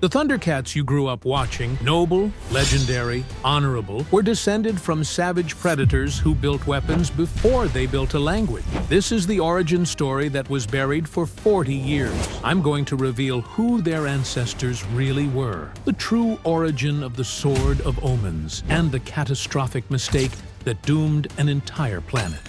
The ThunderCats you grew up watching, noble, legendary, honorable, were descended from savage predators who built weapons before they built a language. This is the origin story that was buried for 40 years. I'm going to reveal who their ancestors really were, the true origin of the Sword of Omens, and the catastrophic mistake that doomed an entire planet.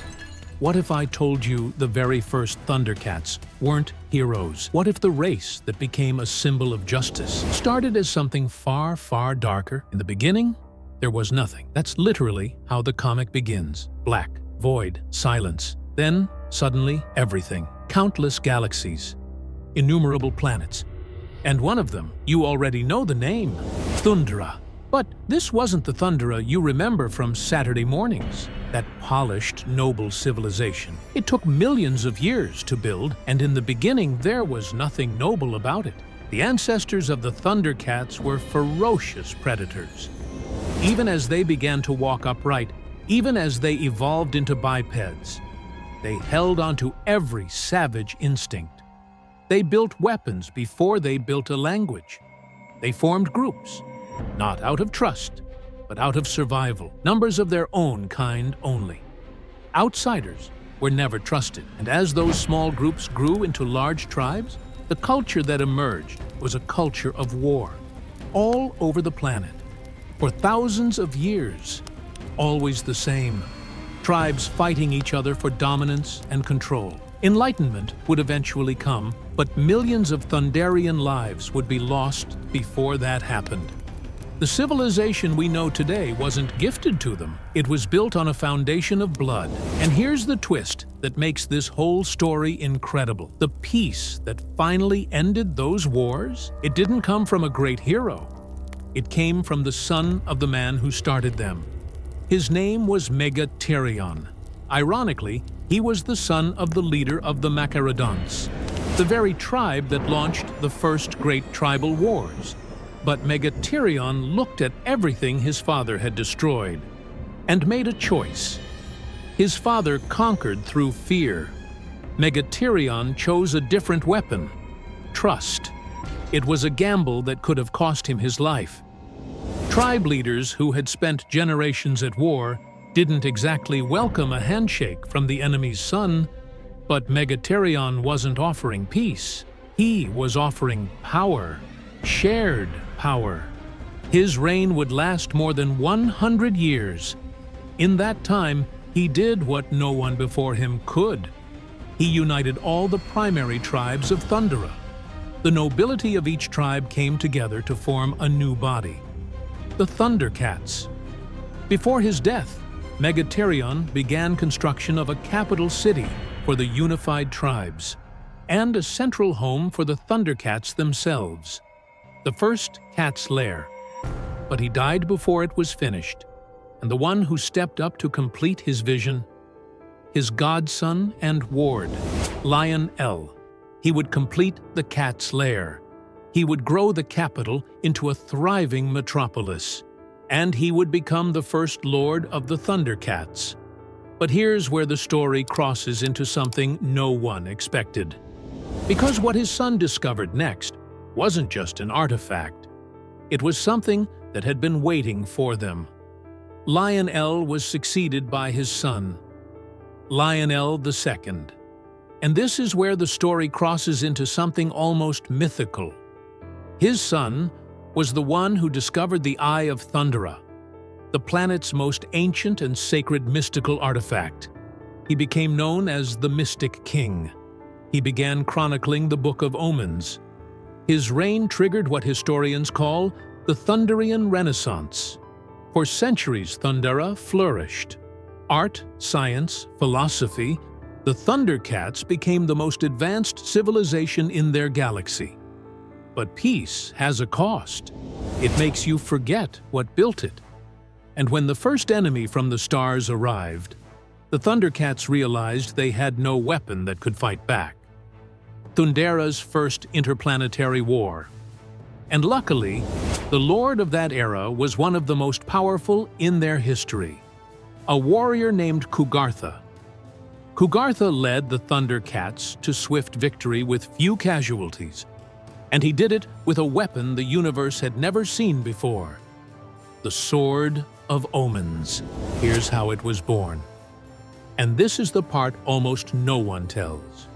What if I told you the very first ThunderCats weren't heroes? What if the race that became a symbol of justice started as something far, far darker? In the beginning, there was nothing. That's literally how the comic begins. Black, void, silence. Then, suddenly, everything. Countless galaxies, innumerable planets. And one of them, you already know the name, Thundera. But this wasn't the Thundera you remember from Saturday mornings, that polished, noble civilization. It took millions of years to build, and in the beginning there was nothing noble about it. The ancestors of the ThunderCats were ferocious predators. Even as they began to walk upright, even as they evolved into bipeds, they held onto every savage instinct. They built weapons before they built a language. They formed groups. Not out of trust, but out of survival, numbers of their own kind only. Outsiders were never trusted, and as those small groups grew into large tribes, the culture that emerged was a culture of war, all over the planet, for thousands of years, always the same, tribes fighting each other for dominance and control. Enlightenment would eventually come, but millions of Thunderian lives would be lost before that happened. The civilization we know today wasn't gifted to them. It was built on a foundation of blood. And here's the twist that makes this whole story incredible. The peace that finally ended those wars, it didn't come from a great hero. It came from the son of the man who started them. His name was Megatherion. Ironically, he was the son of the leader of the Macarodons, the very tribe that launched the first great tribal wars. But Megatherion looked at everything his father had destroyed and made a choice. His father conquered through fear. Megatherion chose a different weapon: trust. It was a gamble that could have cost him his life. Tribe leaders who had spent generations at war didn't exactly welcome a handshake from the enemy's son, but Megatherion wasn't offering peace. He was offering power. Shared power. His reign would last more than 100 years. In that time, he did what no one before him could. He united all the primary tribes of Thundera. The nobility of each tribe came together to form a new body, the ThunderCats. Before his death, Megatherion began construction of a capital city for the unified tribes and a central home for the ThunderCats themselves, the first cat's lair. But he died before it was finished, and the one who stepped up to complete his vision, his godson and ward, Lion-El. He would complete the cat's lair. He would grow the capital into a thriving metropolis, and he would become the first lord of the ThunderCats. But here's where the story crosses into something no one expected. Because what his son discovered next wasn't just an artifact. It was something that had been waiting for them. Lion-El was succeeded by his son, Lion-El II. And this is where the story crosses into something almost mythical. His son was the one who discovered the Eye of Thundera, the planet's most ancient and sacred mystical artifact. He became known as the Mystic King. He began chronicling the Book of Omens. His reign triggered what historians call the Thunderian Renaissance. For centuries, Thundera flourished. Art, science, philosophy, the ThunderCats became the most advanced civilization in their galaxy. But peace has a cost. It makes you forget what built it. And when the first enemy from the stars arrived, the ThunderCats realized they had no weapon that could fight back. Thundera's first interplanetary war. And luckily, the lord of that era was one of the most powerful in their history, a warrior named Kugartha. Kugartha led the ThunderCats to swift victory with few casualties. And he did it with a weapon the universe had never seen before. The Sword of Omens. Here's how it was born. And this is the part almost no one tells.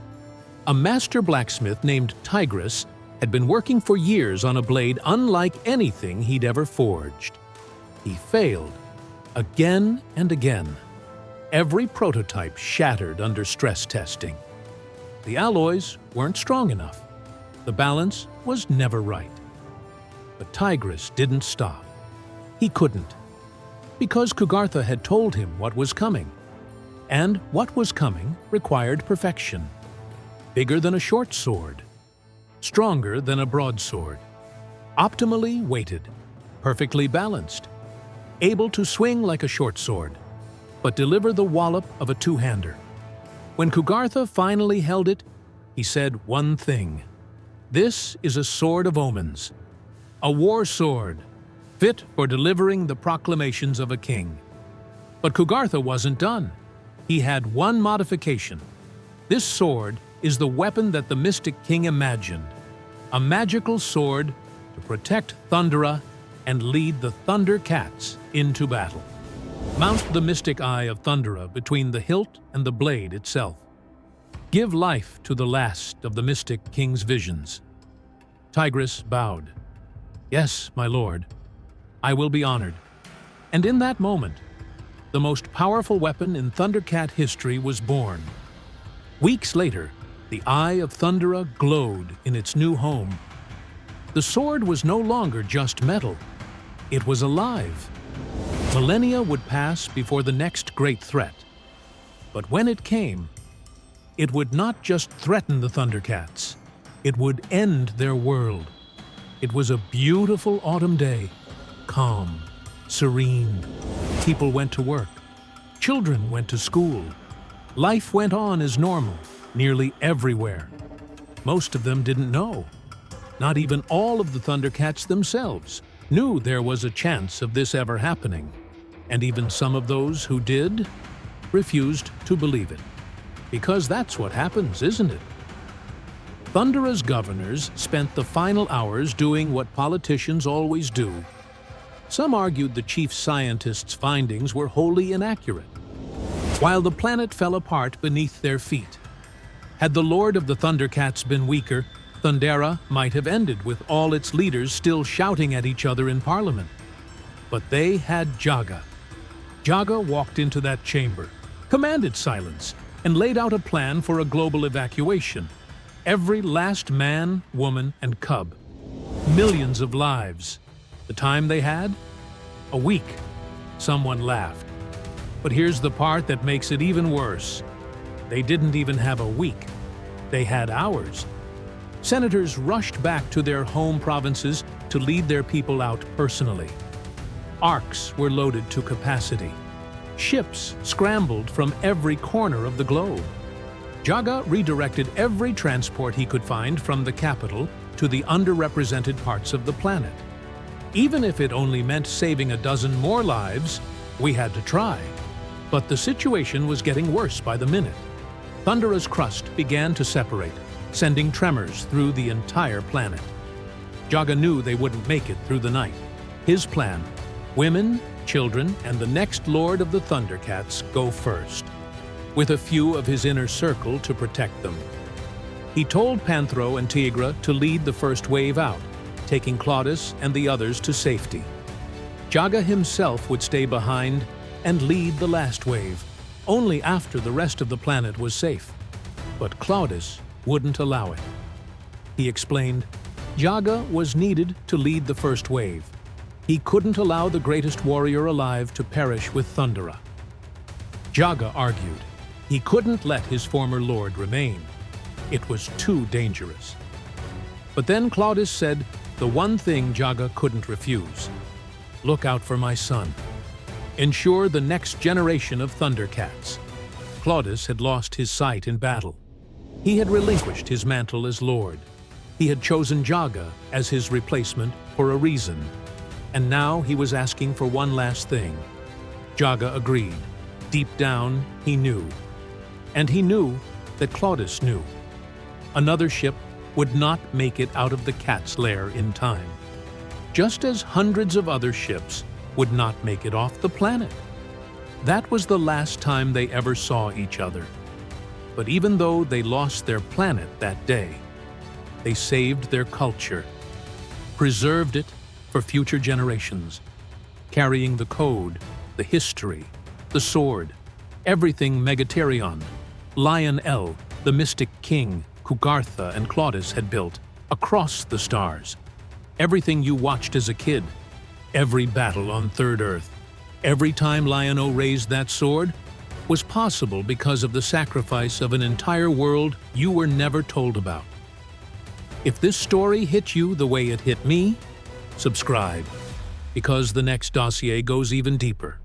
A master blacksmith named Tigris had been working for years on a blade unlike anything he'd ever forged. He failed, again and again. Every prototype shattered under stress testing. The alloys weren't strong enough. The balance was never right. But Tigris didn't stop. He couldn't. Because Kugartha had told him what was coming. And what was coming required perfection. Bigger than a short sword. Stronger than a broadsword. Optimally weighted. Perfectly balanced. Able to swing like a short sword, but deliver the wallop of a two-hander. When Kugartha finally held it, he said one thing. This is a Sword of Omens. A war sword, fit for delivering the proclamations of a king. But Kugartha wasn't done. He had one modification. This sword is the weapon that the Mystic King imagined. A magical sword to protect Thundera and lead the ThunderCats into battle. Mount the mystic eye of Thundera between the hilt and the blade itself. Give life to the last of the Mystic King's visions. Tigris bowed. Yes, my lord, I will be honored. And in that moment, the most powerful weapon in ThunderCat history was born. Weeks later, the eye of Thundera glowed in its new home. The sword was no longer just metal. It was alive. Millennia would pass before the next great threat. But when it came, it would not just threaten the ThunderCats. It would end their world. It was a beautiful autumn day. Calm, serene. People went to work. Children went to school. Life went on as normal, nearly everywhere. Most of them didn't know. Not even all of the ThunderCats themselves knew there was a chance of this ever happening, and even some of those who did refused to believe it. Because that's what happens, isn't it? Thundera's governors spent the final hours doing what politicians always do. Some argued the chief scientist's findings were wholly inaccurate, while the planet fell apart beneath their feet. Had the Lord of the ThunderCats been weaker, Thundera might have ended with all its leaders still shouting at each other in Parliament. But they had Jaga. Jaga walked into that chamber, commanded silence, and laid out a plan for a global evacuation. Every last man, woman, and cub. Millions of lives. The time they had? A week. Someone laughed. But here's the part that makes it even worse. They didn't even have a week. They had hours. Senators rushed back to their home provinces to lead their people out personally. Arks were loaded to capacity. Ships scrambled from every corner of the globe. Jaga redirected every transport he could find from the capital to the underrepresented parts of the planet. Even if it only meant saving a dozen more lives, we had to try. But the situation was getting worse by the minute. Thundera's crust began to separate, sending tremors through the entire planet. Jaga knew they wouldn't make it through the night. His plan: women, children, and the next Lord of the ThunderCats go first, with a few of his inner circle to protect them. He told Panthro and Tigra to lead the first wave out, taking Claudus and the others to safety. Jaga himself would stay behind and lead the last wave, only after the rest of the planet was safe. But Claudus wouldn't allow it. He explained, Jaga was needed to lead the first wave. He couldn't allow the greatest warrior alive to perish with Thundera. Jaga argued he couldn't let his former lord remain. It was too dangerous. But then Claudus said the one thing Jaga couldn't refuse. Look out for my son. Ensure the next generation of ThunderCats. Claudus had lost his sight in battle. He had relinquished his mantle as Lord. He had chosen Jaga as his replacement for a reason. And now he was asking for one last thing. Jaga agreed. Deep down, he knew. And he knew that Claudus knew. Another ship, would not make it out of the cat's lair in time, just as hundreds of other ships would not make it off the planet. That was the last time they ever saw each other. But even though they lost their planet that day, they saved their culture, preserved it for future generations, carrying the code, the history, the sword, everything Megatherion, Lion-El, the Mystic King, Kugartha and Claudus had built across the stars. Everything you watched as a kid, every battle on Third Earth, every time Lion-O raised that sword, was possible because of the sacrifice of an entire world you were never told about. If this story hit you the way it hit me, subscribe, because the next dossier goes even deeper.